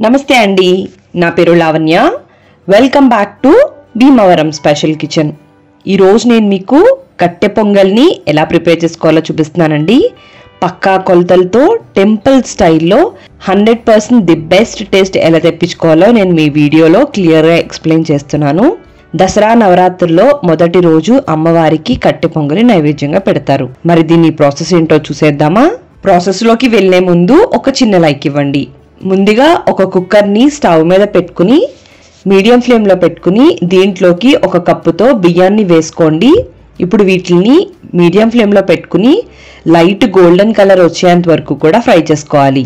నమస్తే అండి, నా పేరు Lavanya. Welcome back to Bhimavaram special kitchen. ఈరోజు నేను మీకు కట్టె పొంగల్ని ఎలా ప్రిపేర్ చేసుకోవాలో చూపిస్తున్నానండి. పక్కా కొలతలతో టెంపుల్ స్టైల్లో 100% ది బెస్ట్ టేస్ట్ ఎలా తెప్పించుకోవాలో నేను మీ వీడియోలో క్లియర్గా ఎక్స్ప్లెయిన్ చేస్తున్నాను. దసరా నవరాత్రుల్లో మొదటి రోజు అమ్మవారికి కట్టె పొంగలి నైవేద్యంగా పెడతారు. మరి దీని ప్రాసెస్ ఏంటో చూసేద్దామా? ప్రాసెస్లోకి వెళ్లే ముందు ఒక చిన్న లైక్ ఇవ్వండి. ముందుగా ఒక కుక్కర్ని స్టవ్ మీద పెట్టుకుని మీడియం ఫ్లేమ్లో పెట్టుకుని దీంట్లోకి ఒక కప్పుతో బియ్యాన్ని వేసుకోండి. ఇప్పుడు వీటిని మీడియం ఫ్లేమ్లో పెట్టుకుని లైట్ గోల్డెన్ కలర్ వచ్చేంత వరకు కూడా ఫ్రై చేసుకోవాలి.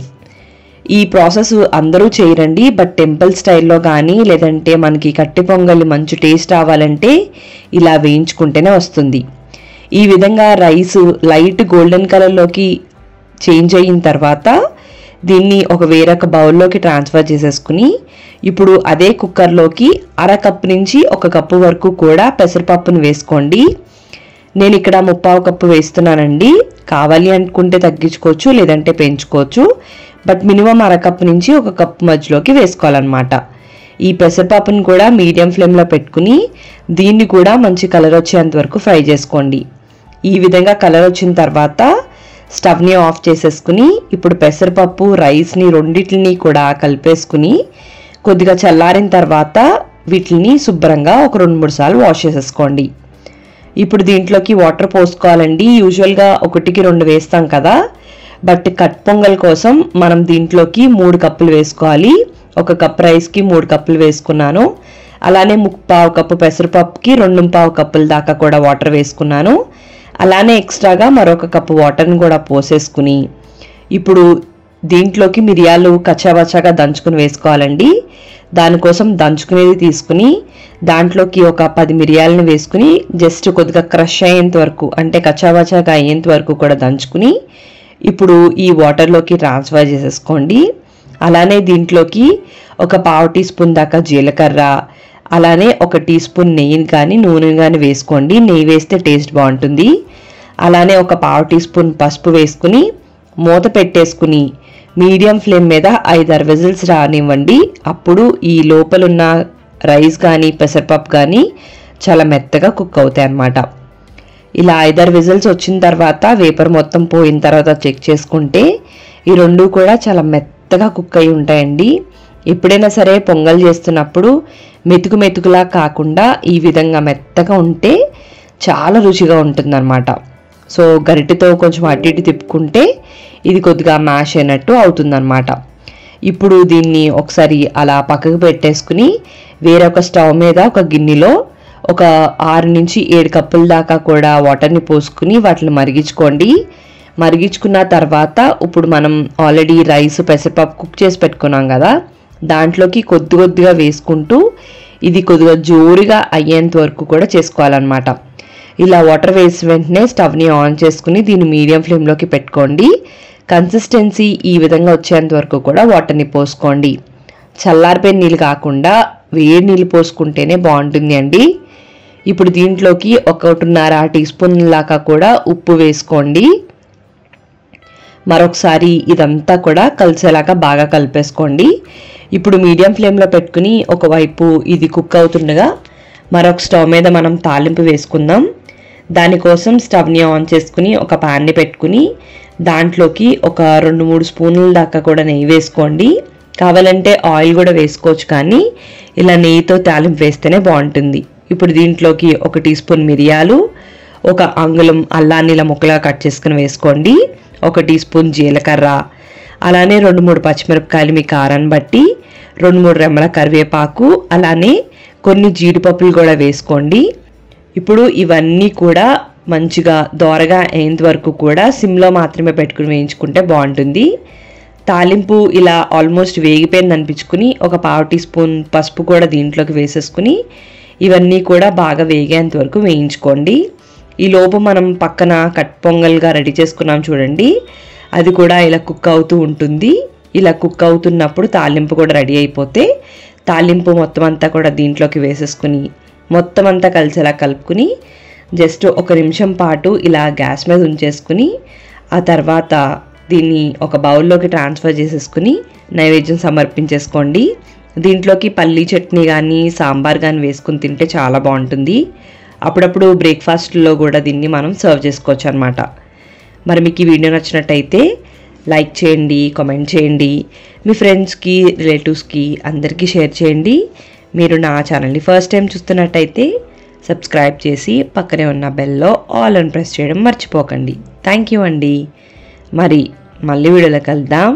ఈ ప్రాసెస్ అందరూ చేయరండి, బట్ టెంపుల్ స్టైల్లో కానీ లేదంటే మనకి కట్టె పొంగలి మంచి టేస్ట్ రావాలంటే ఇలా వేయించుకుంటేనే వస్తుంది. ఈ విధంగా రైస్ లైట్ గోల్డెన్ కలర్లోకి చేంజ్ అయిన తర్వాత దీన్ని ఒక వేరొక బౌల్లోకి ట్రాన్స్ఫర్ చేసేసుకుని ఇప్పుడు అదే కుక్కర్లోకి అరకప్పు నుంచి ఒక కప్పు వరకు కూడా పెసరపప్పును వేసుకోండి. నేను ఇక్కడ 3/4 కప్పు వేస్తున్నానండి. కావాలి అనుకుంటే తగ్గించుకోవచ్చు, లేదంటే పెంచుకోవచ్చు, బట్ మినిమం అరకప్పు నుంచి ఒక కప్పు మధ్యలోకి వేసుకోవాలన్నమాట. ఈ పెసరపప్పును కూడా మీడియం ఫ్లేమ్లో పెట్టుకుని దీన్ని కూడా మంచి కలర్ వచ్చేంత వరకు ఫ్రై చేసుకోండి. ఈ విధంగా కలర్ వచ్చిన తర్వాత స్టవ్ని ఆఫ్ చేసేసుకుని ఇప్పుడు పెసరపప్పు రైస్ని రెండింటిని కూడా కలిపేసుకుని కొద్దిగా చల్లారిన తర్వాత వీటిని శుభ్రంగా ఒక 2-3 సార్లు వాష్ చేసేసుకోండి. ఇప్పుడు దీంట్లోకి వాటర్ పోసుకోవాలండి. యూజువల్గా 1కి 2 వేస్తాం కదా, బట్ కట్ పొంగల్ కోసం మనం దీంట్లోకి 3 కప్పులు వేసుకోవాలి. 1 కప్ రైస్కి 3 కప్పులు వేసుకున్నాను. అలానే 3/4 కప్పు పెసరపప్పుకి 2/4 కప్పుల దాకా కూడా వాటర్ వేసుకున్నాను. అలానే ఎక్స్ట్రాగా మరొక కప్పు వాటర్ని కూడా పోసేసుకుని ఇప్పుడు దీంట్లోకి మిరియాలు కచ్చాబచ్చాగా దంచుకుని వేసుకోవాలండి. దానికోసం దంచుకునేది తీసుకుని దాంట్లోకి ఒక 10 మిరియాలను వేసుకుని జస్ట్ కొద్దిగా క్రష్ అయ్యేంత వరకు, అంటే కచ్చాబచ్చాగా అయ్యేంత వరకు కూడా దంచుకుని ఇప్పుడు ఈ వాటర్లోకి ట్రాన్స్ఫర్ చేసేసుకోండి. అలానే దీంట్లోకి ఒక 1/2 టీ స్పూన్ దాకా జీలకర్ర, అలానే 1 టీ స్పూన్ నెయ్యిని కానీ నూనె కానీ వేసుకోండి. నెయ్యి వేస్తే టేస్ట్ బాగుంటుంది. అలానే ఒక 1/2 టీ స్పూన్ పసుపు వేసుకుని మూత పెట్టేసుకుని మీడియం ఫ్లేమ్ మీద 5-6 విజిల్స్ రానివ్వండి. అప్పుడు ఈ లోపలున్న రైస్ కానీ పెసరపప్పు కానీ చాలా మెత్తగా కుక్ అవుతాయి అన్నమాట. ఇలా 5-6 విజిల్స్ వచ్చిన తర్వాత వేపర్ మొత్తం పోయిన తర్వాత చెక్ చేసుకుంటే ఈ రెండు కూడా చాలా మెత్తగా కుక్ అయి ఉంటాయండి. ఎప్పుడైనా సరే పొంగల్ చేస్తున్నప్పుడు మెతుకులా కాకుండా ఈ విధంగా మెత్తగా ఉంటే చాలా రుచిగా ఉంటుందన్నమాట. సో గరిటెతో కొంచెం అటు ఇటు తిప్పుకుంటే ఇది కొద్దిగా మ్యాష్ అయినట్టు అవుతుందన్నమాట. ఇప్పుడు దీన్ని ఒకసారి అలా పక్కకు పెట్టేసుకుని వేరొక స్టవ్ మీద ఒక గిన్నెలో ఒక 6 నుంచి 7 కప్పుల దాకా కూడా వాటర్ని పోసుకుని వాటిని మరిగించుకోండి. మరిగించుకున్న తర్వాత ఇప్పుడు మనం ఆల్రెడీ రైస్ పెసరపప్పు కుక్ చేసి పెట్టుకున్నాం కదా, దాంట్లోకి కొద్దిగా వేసుకుంటూ ఇది కొద్దిగా జోరుగా అయ్యేంత వరకు కూడా చేసుకోవాలన్నమాట. ఇలా వాటర్ వేసిన వెంటనే స్టవ్ని ఆన్ చేసుకుని దీన్ని మీడియం ఫ్లేమ్లోకి పెట్టుకోండి. కన్సిస్టెన్సీ ఈ విధంగా వచ్చేంత వరకు కూడా వాటర్ని పోసుకోండి. చల్లారిపోయిన నీళ్ళు కాకుండా వేడి నీళ్ళు పోసుకుంటేనే బాగుంటుంది అండి. ఇప్పుడు దీంట్లోకి 1.5 టీ స్పూన్ దాకా కూడా ఉప్పు వేసుకోండి. మరొకసారి ఇదంతా కూడా కలిసేలాగా బాగా కలిపేసుకోండి. ఇప్పుడు మీడియం ఫ్లేమ్లో పెట్టుకుని ఒకవైపు ఇది కుక్ అవుతుండగా మరొక స్టవ్ మీద మనం తాలింపు వేసుకుందాం. దానికోసం స్టవ్ని ఆన్ చేసుకుని ఒక ప్యాన్ని పెట్టుకుని దాంట్లోకి ఒక 2-3 స్పూన్ల దాకా కూడా నెయ్యి వేసుకోండి. కావాలంటే ఆయిల్ కూడా వేసుకోవచ్చు, కానీ ఇలా నెయ్యితో తాలింపు వేస్తేనే బాగుంటుంది. ఇప్పుడు దీంట్లోకి 1 టీ స్పూన్ మిరియాలు, 1 అంగుళం అల్లాన్ని ఇలా ముక్కలుగా కట్ చేసుకుని వేసుకోండి. 1 టీ స్పూన్ జీలకర్ర, అలానే 2-3 పచ్చిమిరపకాయలు మీ కారాన్ని బట్టి, 2-3 రెమ్మల కరివేపాకు, అలానే కొన్ని జీడిపప్పులు కూడా వేసుకోండి. ఇప్పుడు ఇవన్నీ కూడా మంచిగా దోరగా అయ్యేంత వరకు కూడా సిమ్లో మాత్రమే పెట్టుకుని వేయించుకుంటే బాగుంటుంది. తాలింపు ఇలా ఆల్మోస్ట్ వేగిపోయింది అనిపించుకుని ఒక 1/2 టీ స్పూన్ పసుపు కూడా దీంట్లోకి వేసేసుకుని ఇవన్నీ కూడా బాగా వేగేంత వరకు వేయించుకోండి. ఈ లోపు మనం పక్కన కట్ పొంగల్గా రెడీ చేసుకున్నాం చూడండి, అది కూడా ఇలా కుక్ అవుతూ ఉంటుంది. ఇలా కుక్ అవుతున్నప్పుడు తాలింపు కూడా రెడీ అయిపోతే తాలింపు మొత్తం అంతా కూడా దీంట్లోకి వేసేసుకుని మొత్తం అంతా కలిసేలా కలుపుకుని జస్ట్ 1 నిమిషం పాటు ఇలా గ్యాస్ మీద ఉంచేసుకుని ఆ తర్వాత దీన్ని ఒక బౌల్లోకి ట్రాన్స్ఫర్ చేసేసుకుని నైవేద్యం సమర్పించేసుకోండి. దీంట్లోకి పల్లీ చట్నీ కానీ సాంబార్ కానీ వేసుకుని తింటే చాలా బాగుంటుంది. అప్పుడప్పుడు బ్రేక్ఫాస్ట్లో కూడా దీన్ని మనం సర్వ్ చేసుకోవచ్చు అనమాట. మరి మీకు ఈ వీడియో నచ్చినట్టయితే లైక్ చేయండి, కామెంట్ చేయండి, మీ ఫ్రెండ్స్కి, రిలేటివ్స్కి అందరికీ షేర్ చేయండి. మీరు నా ఛానల్ని ఫస్ట్ టైం చూస్తున్నట్టయితే సబ్స్క్రైబ్ చేసి పక్కనే ఉన్న బెల్లో ఆల్ అని ప్రెస్ చేయడం మర్చిపోకండి. థ్యాంక్ యూ అండి. మరి మళ్ళీ వీడియోలో కలుద్దాం.